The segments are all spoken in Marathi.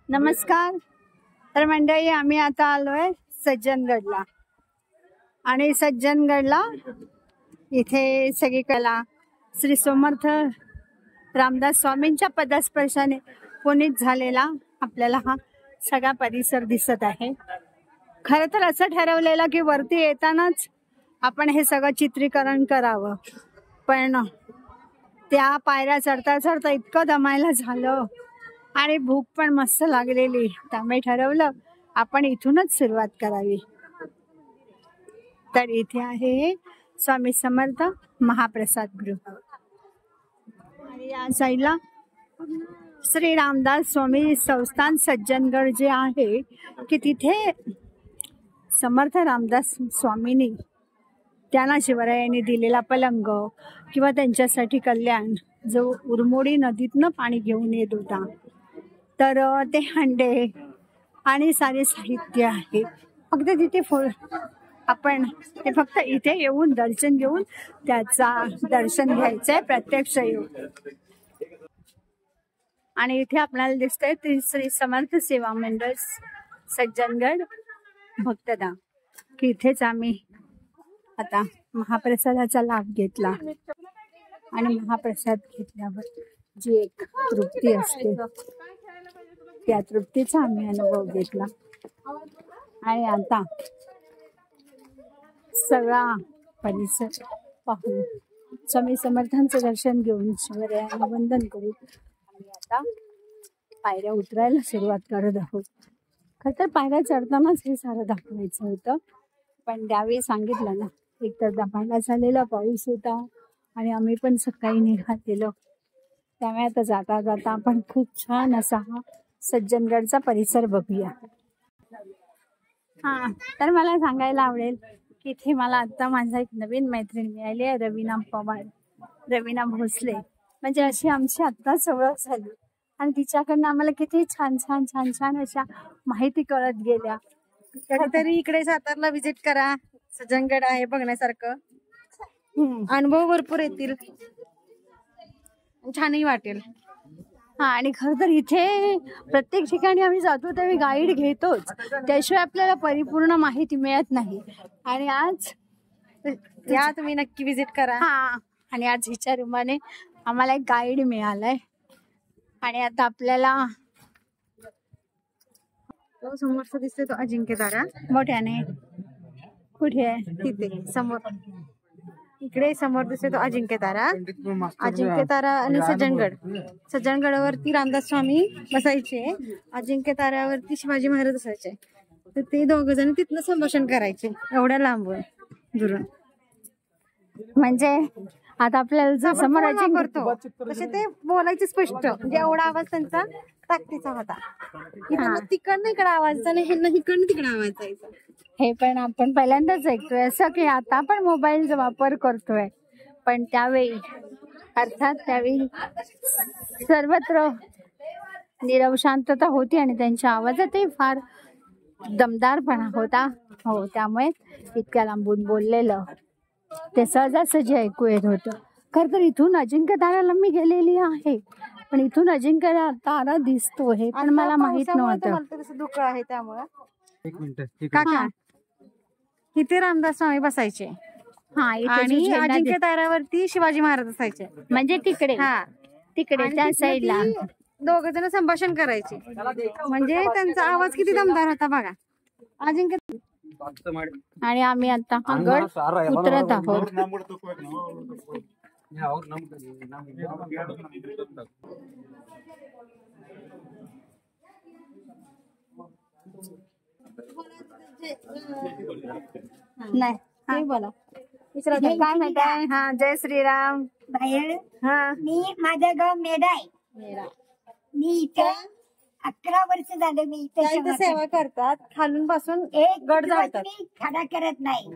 नमस्कार. तर मंडळी, आम्ही आता आलोय सज्जनगडला आणि सज्जनगडला इथे सगळीकडला श्री समर्थ रामदास स्वामींच्या पदस्पर्शाने पुनीत झालेला आपल्याला हा सगळा परिसर दिसत आहे. खरं तर असं ठरवलेलं की वरती येतानाच आपण हे सगळं चित्रीकरण करावं, पण त्या पायऱ्या चढता चढता इतकं दमायला झालं आणि भूक पण मस्त लागलेली, त्यामुळे ठरवलं आपण इथूनच सुरुवात करावी. तर इथे आहे स्वामी समर्थ महाप्रसाद गृह आणि या साईडला श्री रामदास स्वामी संस्थान सज्जनगड जे आहे की तिथे समर्थ रामदास स्वामींनी त्यांना शिवरायांनी दिलेला पलंग किंवा त्यांच्यासाठी कल्याण जो उरमोडी नदीतनं पाणी घेऊन येत होता, तर ते हंडे आणि सारे साहित्य आहे. फक्त तिथे आपण ते फक्त इथे येऊन दर्शन घेऊन त्याचा दर्शन घ्यायचंय प्रत्यक्ष येऊन. आणि इथे आपल्याला दिसतंय श्री समर्थ सेवा मंडळ सज्जनगड भक्तधाम की इथेच आम्ही आता महाप्रसादाचा लाभ घेतला आणि महाप्रसाद घेतल्यावर जी एक तृप्ती असते त्या तृप्तीचा आम्ही अनुभव घेतला. आणि आता सगळा परिसर पाहून स्वामी समर्थांचं दर्शन घेऊन शिवरायांना वंदन करून आम्ही आता पायऱ्या उतरायला सुरुवात करत आहोत. खरं तर पायऱ्या चढतानाच हे सारं दाखवायचं होतं, पण त्यावेळी सांगितलं ना, एक तर दमायला झालेला पाऊस होता आणि आम्ही पण सकाळी निघालेलो, त्यामुळे आता जाता जाता आपण खूप छान असा हा सज्जनगडचा परिसर बघूया. तर मला सांगायला आवडेल की इथे मला आता माझा एक नवीन मैत्रीण मिळाली आहे, रवीना पवार, रवीना भोसले. म्हणजे अशी आमची आत्ताच ओळख झाली आणि तिच्याकडनं आम्हाला किती छान छान छान छान अशा माहिती कळत गेल्या. कधीतरी इकडे सातारला विजिट करा, सज्जनगड आहे बघण्यासारखं, अनुभव भरपूर येतील, छानही वाटेल. आणि खर तर इथे प्रत्येक ठिकाणी आम्ही जातो त्यावेळी गाईड घेतोच, त्याशिवाय आपल्याला परिपूर्ण माहिती मिळत नाही. आणि आज या तुम्ही नक्की विजिट करा. आणि आज हिच्या रूमाने आम्हाला एक गाईड मिळालाय. आणि आता आपल्याला तो समोरचा दिसतोय तो अजिंक्यतारा, मोठ्याने कुठे आहे? तिथे समोर, इकडे समोर दिसतोय तो अजिंक्यतारा. अजिंक्यतारा आणि सज्जनगड, सज्जनगडावरती रामदास स्वामी बसायचे, अजिंक्यताऱ्यावरती शिवाजी महाराज असायचे. तर ते दोघ जण तिथनं संभाषण करायचे एवढ्या लांबून दुरून. म्हणजे आता आपल्याला जो समोर करतो तसे ते बोलायचे स्पष्ट, म्हणजे एवढा आवाज त्यांचा ताकदीचा होता. तिकडनं इकडे आवाज आणि ह्यांना इकडनं तिकडे आवाज जायचा. हे पण आपण पहिल्यांदाच ऐकतोय असं की आता आपण मोबाईलचा वापर करतोय, पण त्यावेळी अर्थात त्यावेळी सर्वत्र नीरव शांतता होती आणि त्यांच्या आवाजातही फार दमदारपणा होता. हो, त्यामुळे इतक्या लांबून बोललेलं ते सहजासहजी ऐकू येत होतं. खरं तर इथून अजिंक्यताराला मी गेलेली आहे, पण इथून अजिंक्यतारा दिसतो हे पण मला माहित नव्हतं. दुःख आहे त्यामुळं. काका, इथे रामदास स्वामी बसायचे आणि अजिंक्यताऱ्यावरती शिवाजी महाराज असायचे. म्हणजे तिकडे तिकडे त्या साईडला दोघ जण संभाषण करायचे. म्हणजे त्यांचा आवाज किती दमदार होता बघा. अजिंक्य आणि आम्ही आता गड उतरत आहोत. नाही बोला, काय म्हणताय? जय श्रीराम. बाहेर मी, माझं गाव मेढा आहे. मी इथं 11 वर्ष झाले मी इथे सेवा करतात. खालून पासून एक गड जातात. मी खडा करत नाही,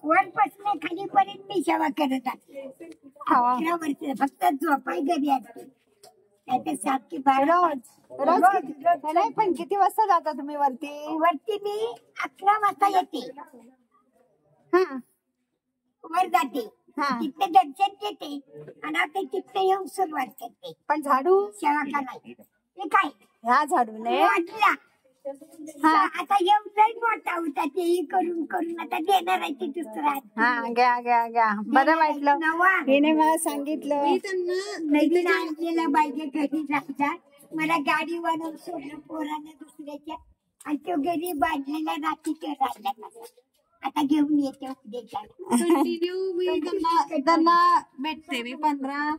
वरपासून खालीपर्यंत मी सेवा करत आहे. 11 वर्ष फक्त झोपाय घरी असते. 7 ते 12 रोज. पण किती वाजता जाता तुम्ही वरती? वरती मी 11 वाजता येते, वर जाते, तिथे दर्शन घेते आणि आता तिथे येऊन सुरुवात करते. पण झाडू सेवा करायची हे काय ह्या झाडूने वाटला आता एवढाही मोठा होता तेही करून करून आता देणार आहे ते दुसरा. हा घ्या घ्या घ्या. बरं वाटलं नवा हिने मला सांगितलं. नवीन आणलेला पाहिजे घरी राहतात. मला गाडी वाढवून सोडलं पोरानं दुसऱ्याच्या आणि तो घरी बांधलेला रात्रीच्या राहिला. आता घेऊन येते उद्याच्या. कंटिन्यू मी त्यांना भेटते. मी 15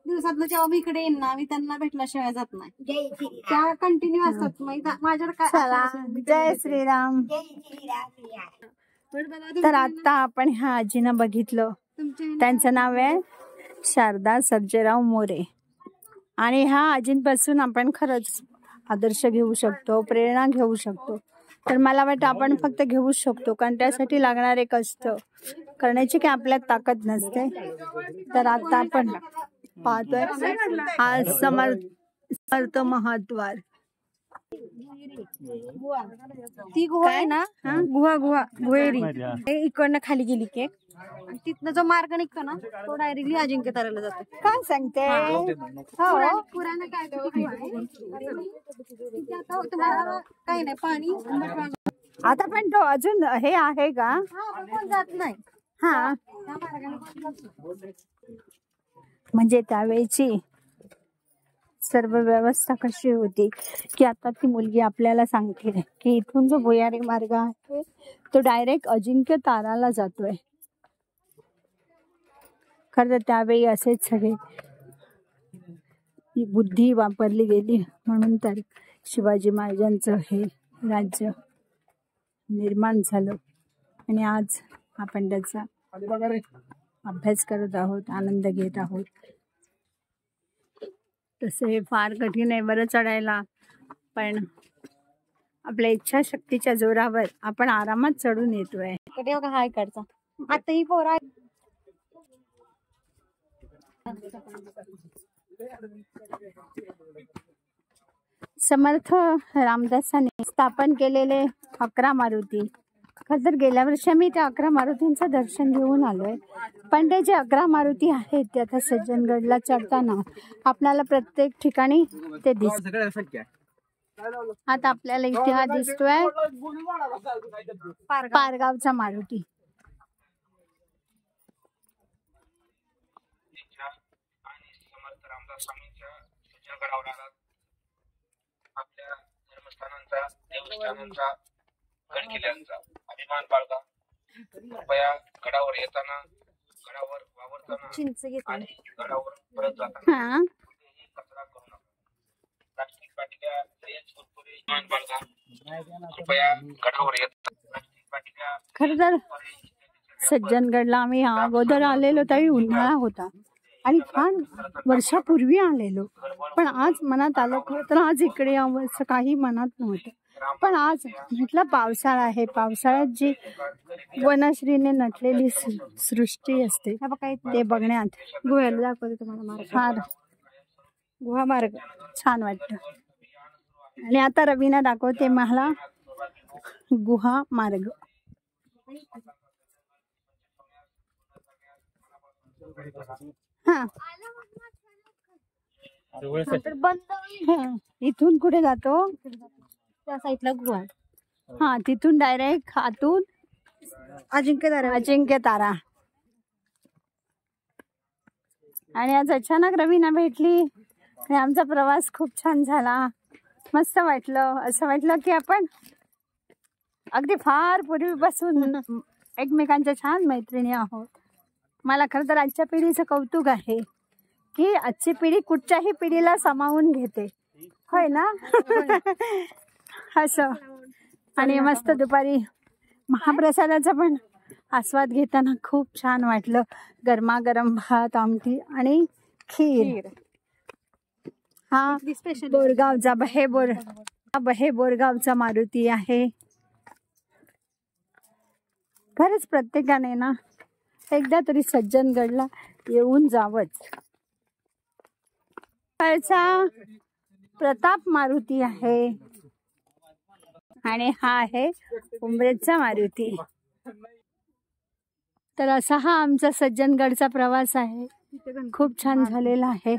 दिवसात जेव्हा मी इकडे येईन ना मी त्यांना भेटल्याशिवाय जात नाही. जय श्रीराम. त्या कंटिन्यू असतात. माझ्यावर चला जय श्रीराम. जय श्रीराम. तर आता आपण ह्या आजीना बघितलं. त्यांचं नाव आहे शारदा सर्जेराव मोरे. आणि ह्या आजींपासून आपण खरंच आदर्श घेऊ शकतो, प्रेरणा घेऊ शकतो. तर मला वाटतं आपण फक्त घेऊ शकतो, कारण त्यासाठी लागणारे कष्ट करण्याची काही आपल्यात ताकद नसते. तर आता आपण पाहतोय हा समर्थ महाद्वार. ती गुहा आहे ना, गुहा गुहेरी इकडनं खाली गेली की आणि तिथनं जो मार्ग निघतो ना तो डायरेक्टली अजिंक्य ताऱ्याला जातो. काय सांगते हो? पुराणं काय आता तुम्हाला काही नाही पाणी आता पण तो अजून हे आहे का? कोण जात नाही. हा त्या मार्गाने कोण जात नाही. म्हणजे त्यावेळेची सर्व व्यवस्था कशी होती की आता ती मुलगी आपल्याला सांगते की इथून जो भुयारी मार्ग आहे तो डायरेक्ट अजिंक्य ताराला जातोय. खरं तर त्यावेळी असेच सगळे बुद्धी वापरली गेली म्हणून तर शिवाजी महाराजांचं हे राज्य निर्माण झालं. आणि आज आपण त्याचा अभ्यास करत आहोत, आनंद घेत आहोत. तसे फार कठीण आहे बरं चढायला, पण आपल्या इच्छाशक्तीच्या जोरावर आपण आरामात चढून येतोय. इकडे बघा हा इकडचा. आता ही पोरा समर्थ रामदासांनी स्थापन केलेले 11 मारुती. खरं तर गेल्या वर्षी मी त्या 11 मारुतींचं दर्शन घेऊन आलोय. पण ते जे 11 मारुती आहेत ते आता सज्जनगडला चढताना आपल्याला प्रत्येक ठिकाणी ते दिसत. आता आपल्याला इथे हा दिसतोय पारगावचा मारुती. आपल्या धर्मस्थानांचा, देवस्थानांचा, गडकिल्ल्यांचा अभिमान बाळगा. कृपया गडावर येताना, गडावर वावरताना चिंच घेतो आणि गडावर परत जाताना कचरा करू नका. प्लास्टिक बाटल्या, लेस, कुरकुरे, अभिमान बाळगा. कृपया गडावर येताना प्लास्टिक बाटल्या. खरं तर सज्जनगडला आम्ही अगोदर आलेलो त्यावेळी उन्हाळा होता आणि फार वर्षापूर्वी आलेलो. पण आज मनात आलं खरं तर आज इकडे यावं असं काही मनात नव्हतं. पण आज म्हटलं पावसाळा आहे, पावसाळ्यात जी वनश्रीने नटलेली सृष्टी असते ते बघण्यात गुहेला दाखवते तुम्हाला मार्ग. फार गुहा मार्ग छान वाटतं. आणि आता रवीना दाखवते मला गुहा मार्ग. हा इथून कुठे जातो? त्या साईडला गुहा. हा तिथून डायरेक्ट आतून अजिंक्य तारा. आणि आज अचानक रवीना भेटली आणि आमचा प्रवास खूप छान झाला. मस्त वाटलं. असं वाटलं की आपण अगदी फार पूर्वीपासून एकमेकांच्या छान मैत्रिणी आहोत. मला खरं तर आजच्या पिढीचं कौतुक आहे की आजची पिढी कुठच्याही पिढीला सामावून घेते. होय ना? असं. आणि मस्त दुपारी महाप्रसादाचा पण आस्वाद घेताना खूप छान वाटलं. गरमागरम भात, आमटी आणि खीर. हा बोरगावचा बहे बोरगावचा मारुती आहे. खरंच प्रत्येकाने ना एकदा तरी सज्जनगडला येऊन जावंच. प्रताप मारुती आहे आणि हा आहे उंबरेचा मारुती. तर असा हा आमचा सज्जनगडचा प्रवास आहे. खूप छान झालेला आहे.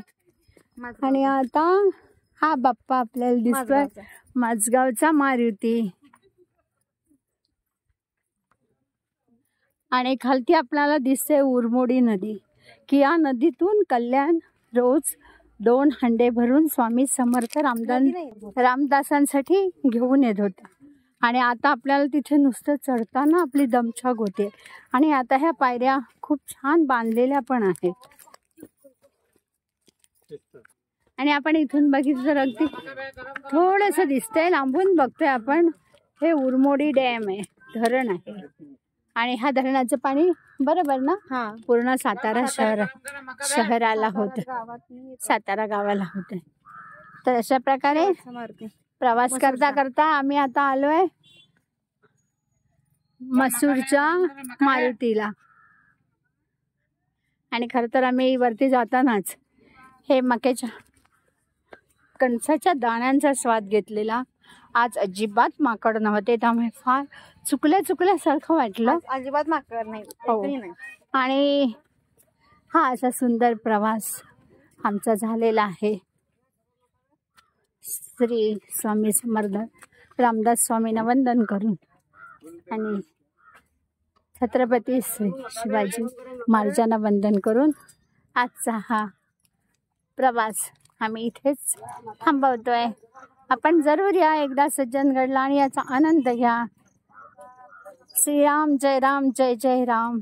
आणि आता हा बाप्पा आपल्याला दिसतोय, माझगावचा. माझगावचा मारुती. आणि खालती आपल्याला दिसते उरमोडी नदी, की या नदीतून कल्याण रोज 2 हंडे भरून स्वामी समर्थ रामदासांसाठी घेऊन येत होता. आणि आता आपल्याला तिथे नुसतं चढताना आपली दमछाक होते. आणि आता ह्या पायऱ्या खूप छान बांधलेल्या पण आहेत. आणि आपण इथून बघितलं तर अगदी थोडस दिसतंय, लांबून बघतोय आपण, हे उरमोडी डॅम आहे, धरण आहे. आणि ह्या धरणाचं पाणी बरोबर ना हा पूर्ण सातारा शहराला होत, सातारा गावाला होत. तर अशा प्रकारे मारुती. प्रवास करता करता आम्ही आता आलोय मसूरच्या मारुतीला. आणि खर तर आम्ही वरती जातानाच हे मक्याच्या कणसाच्या दाण्यांचा स्वाद घेतलेला. आज अजिबात माकड नव्हते, त्यामुळे फार चुकल्यासारखं वाटलं. अजिबात माकड नाही, हो. एकही नाही. आणि हा असा सुंदर प्रवास आमचा झालेला आहे. श्री स्वामी समर्थ रामदास स्वामींना वंदन करून आणि छत्रपती श्री शिवाजी महाराजांना वंदन करून आजचा हा प्रवास आम्ही इथेच थांबवतोय. आपण जरूर या एकदा सज्जनगडला आणि याचा आनंद घ्या. श्रीराम जय राम, जय जय राम.